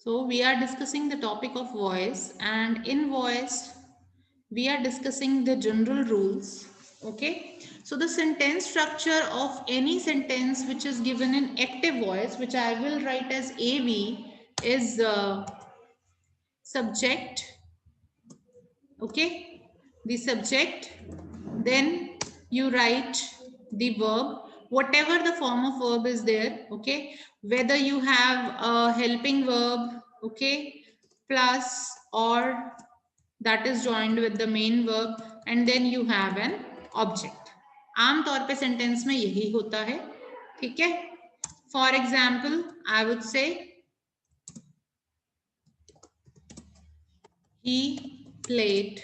So we are discussing the topic of voice, and in voice we are discussing the general rules. Okay, so the sentence structure of any sentence which is given in active voice, which I will write as AV, is subject. Okay, the subject, then you write the verb, whatever the form of verb is there. Okay, whether you have a helping verb, okay, plus or that is joined with the main verb, and then you have an object. आम तौर पे sentence में यही होता है. ठीक है, for example I would say he played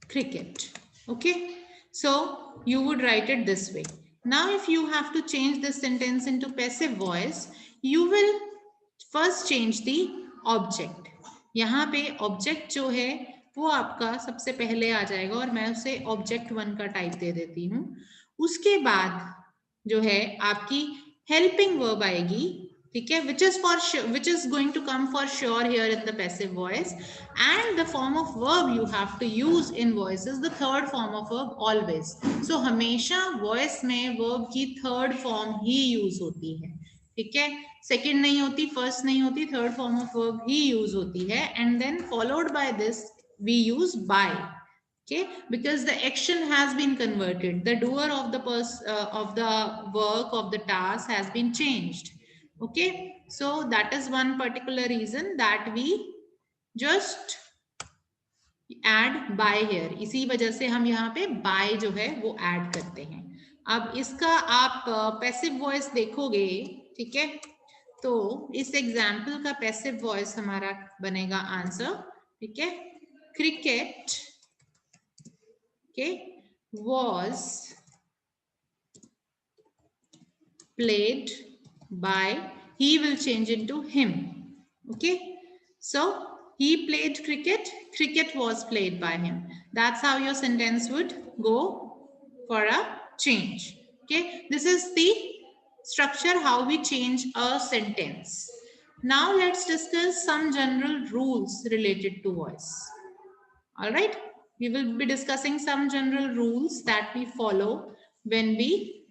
cricket. Okay, so you would write it this way. Now if you have to change this sentence into passive voice, you will first change the object. यहाँ पे object जो है वो आपका सबसे पहले आ जाएगा और मैं उसे object 1 का टाइप दे देती हूँ. उसके बाद जो है आपकी helping verb आएगी. ठीक है, which is for sure, which is going to come for sure here in the passive voice, and the form of verb you have to use in voice is the third form of verb always. So हमेशा voice में verb की third form ही use होती है. ठीक है, second नहीं होती, first नहीं होती, third form of verb he use होती है, and then followed by this we use by. Okay, because the action has been converted, the doer of the of the work of the task has been changed. Okay, so that is one particular reason that we just add by here. इसी वजह से हम यहाँ पे by जो है वो add करते हैं. अब इसका आप पैसिव वॉइस देखोगे. ठीक है, तो इस एग्जाम्पल का पैसिव वॉइस हमारा बनेगा आंसर. ठीक है, cricket was played by, he will change into him. Okay, so he played cricket, cricket was played by him. That's how your sentence would go for a change. Okay, this is the structure how we change a sentence. Now let's discuss some general rules related to voice. All right, we will be discussing some general rules that we follow when we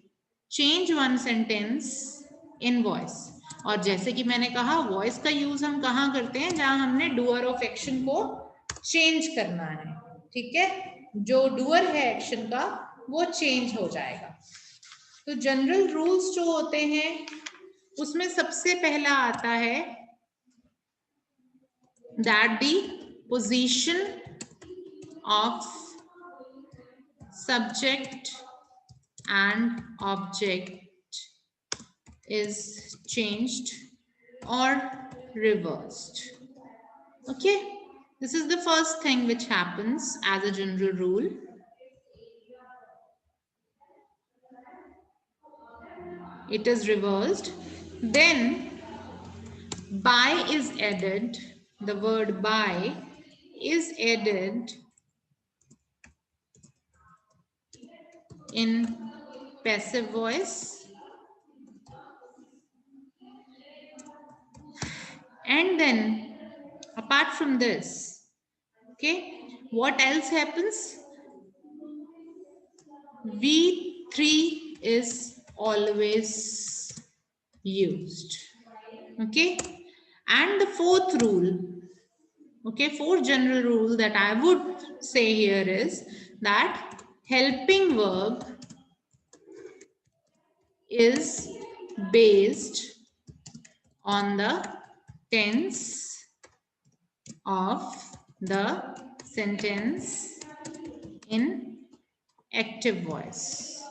change one sentence in voice. और जैसे कि मैंने कहा voice का use हम कहाँ करते हैं, जहां हमने डूअर ऑफ एक्शन को चेंज करना है. ठीक है, जो डूअर है एक्शन का वो चेंज हो जाएगा. तो जनरल रूल्स जो होते हैं उसमें सबसे पहला आता है that the position of subject and object is changed or reversed. Okay, this is the first thing which happens as a general rule. It is reversed. Then by is added. The word by is added in passive voice, and then apart from this, okay, what else happens? V3 is always used. Okay, and the fourth rule, okay, fourth general rule that I would say here is that helping verb is based on the tense of the sentence in active voice.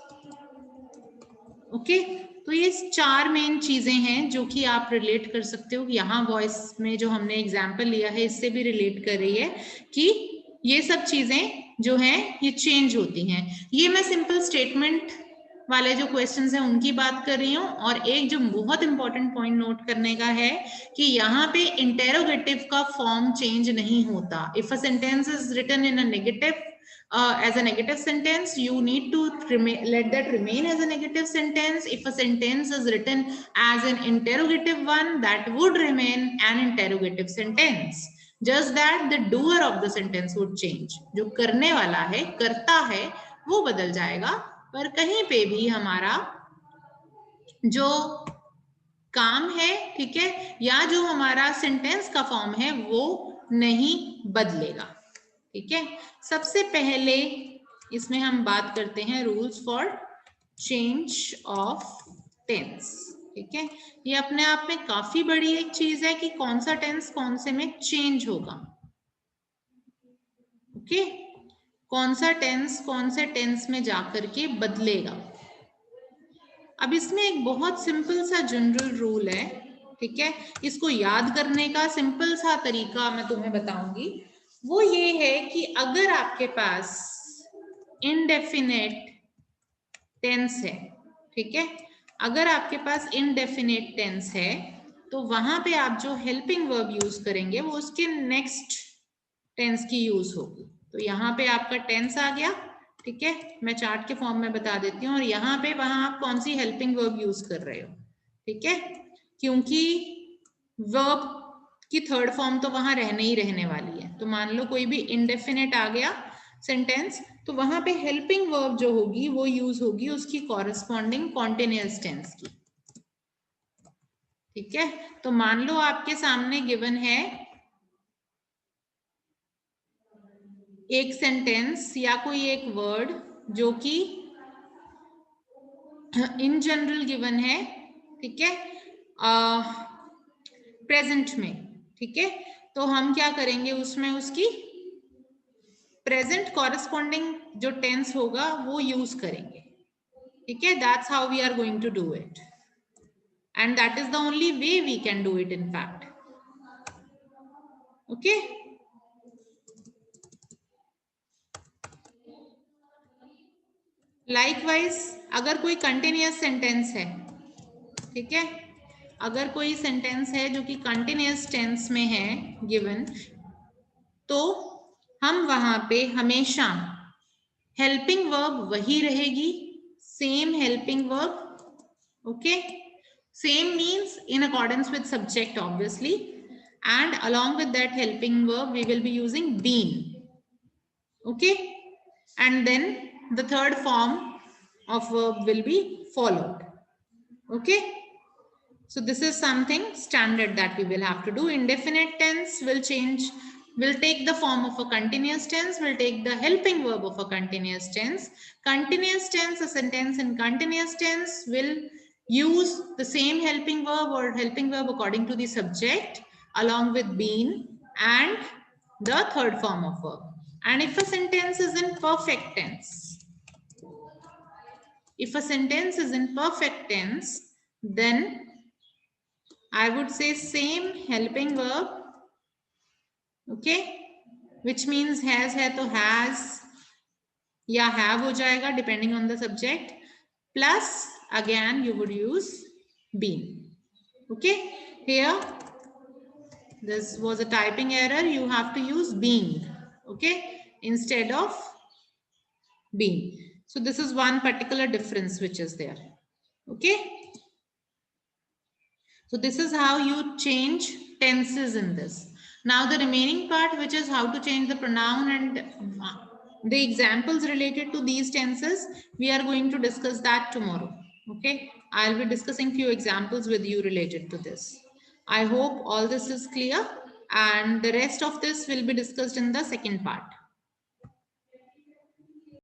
Okay, तो ये 4 main चीजें हैं जो कि आप relate कर सकते हो. यहाँ वॉइस में जो हमने एग्जाम्पल लिया है इससे भी रिलेट कर रही है कि ये सब चीजें जो हैं ये चेंज होती हैं. ये मैं सिंपल स्टेटमेंट वाले जो क्वेश्चंस हैं उनकी बात कर रही हूँ। और एक जो बहुत इंपॉर्टेंट पॉइंट नोट करने का है कि यहाँ पे इंटेरोगेटिव का फॉर्म चेंज नहीं होता। If a sentence is written in a negative as a negative sentence, you need to let that remain as a negative sentence. If a sentence is written as an interrogative one, that would remain an interrogative sentence. Just that the doer of the sentence would change. जो करने वाला है, करता है, वो बदल जाएगा, पर कहीं पे भी हमारा जो काम है, ठीक है, या जो हमारा सेंटेंस का फॉर्म है वो नहीं बदलेगा। ठीक है, सबसे पहले इसमें हम बात करते हैं rules for change of tense. ठीक है, ये अपने आप में काफी बड़ी एक चीज है कि कौन सा टेंस कौन से में चेंज होगा। ओके, कौन सा टेंस कौन से टेंस में जाकर के बदलेगा। अब इसमें एक बहुत सिंपल सा जनरल रूल है, ठीक है, इसको याद करने का सिंपल सा तरीका मैं तुम्हें बताऊंगी। वो ये है कि अगर आपके पास इनडेफिनेट टेंस है, ठीक है, अगर आपके पास इनडेफिनेट टेंस है तो वहां पे आप जो हेल्पिंग वर्ब यूज करेंगे वो उसके नेक्स्ट टेंस की यूज होगी। तो यहाँ पे आपका टेंस आ गया, ठीक है, मैं चार्ट के फॉर्म में बता देती हूँ। और यहाँ पे वहां आप कौन सी हेल्पिंग वर्ब यूज कर रहे हो, ठीक है, क्योंकि वर्ब की थर्ड फॉर्म तो वहां रहने ही रहने वाली है। तो मान लो कोई भी इनडेफिनेट आ गया सेंटेंस, तो वहां पे हेल्पिंग वर्ब जो होगी वो यूज होगी उसकी कॉरेस्पॉन्डिंग कॉन्टिन्यूअस टेंस की। ठीक है, तो मान लो आपके सामने गिवन है एक सेंटेंस या कोई एक वर्ड जो कि इन जनरल गिवन है, ठीक है, प्रेजेंट में। ठीक है, तो हम क्या करेंगे, उसमें उसकी प्रेजेंट कॉरेस्पॉन्डिंग जो टेंस होगा वो यूज करेंगे। ठीक है, that's how we are going to do it and that is the only way we can do it in fact. Okay, likewise अगर कोई कंटिन्यूअस सेंटेंस है, ठीक है, अगर कोई सेंटेंस है जो कि कंटिन्यूअस टेंस में है गिवन, तो हम वहां पे हमेशा हेल्पिंग वर्ब वही रहेगी, same helping verb. Okay, same means in accordance with subject obviously, and along with that helping verb we will be using been. Okay, and then the third form of verb will be followed. Okay, so this is something standard that we will have to do. Indefinite tense will change, will take the form of a continuous tense, will take the helping verb of a continuous tense. Continuous tense, a sentence in continuous tense will use the same helping verb or helping verb according to the subject along with been and the third form of verb. And if a sentence is in perfect tense, if a sentence is in perfect tense, then I would say same helping verb, okay, which means has है तो has या have हो जाएगा depending on the subject, plus again you would use been. Okay, here this was a typing error, you have to use being, okay, instead of being. So this is one particular difference which is there. Okay, so this is how you change tenses in this. Now the remaining part, which is how to change the pronoun and the examples related to these tenses, we are going to discuss that tomorrow. Okay, I'll be discussing few examples with you related to this. I hope all this is clear, and the rest of this will be discussed in the second part.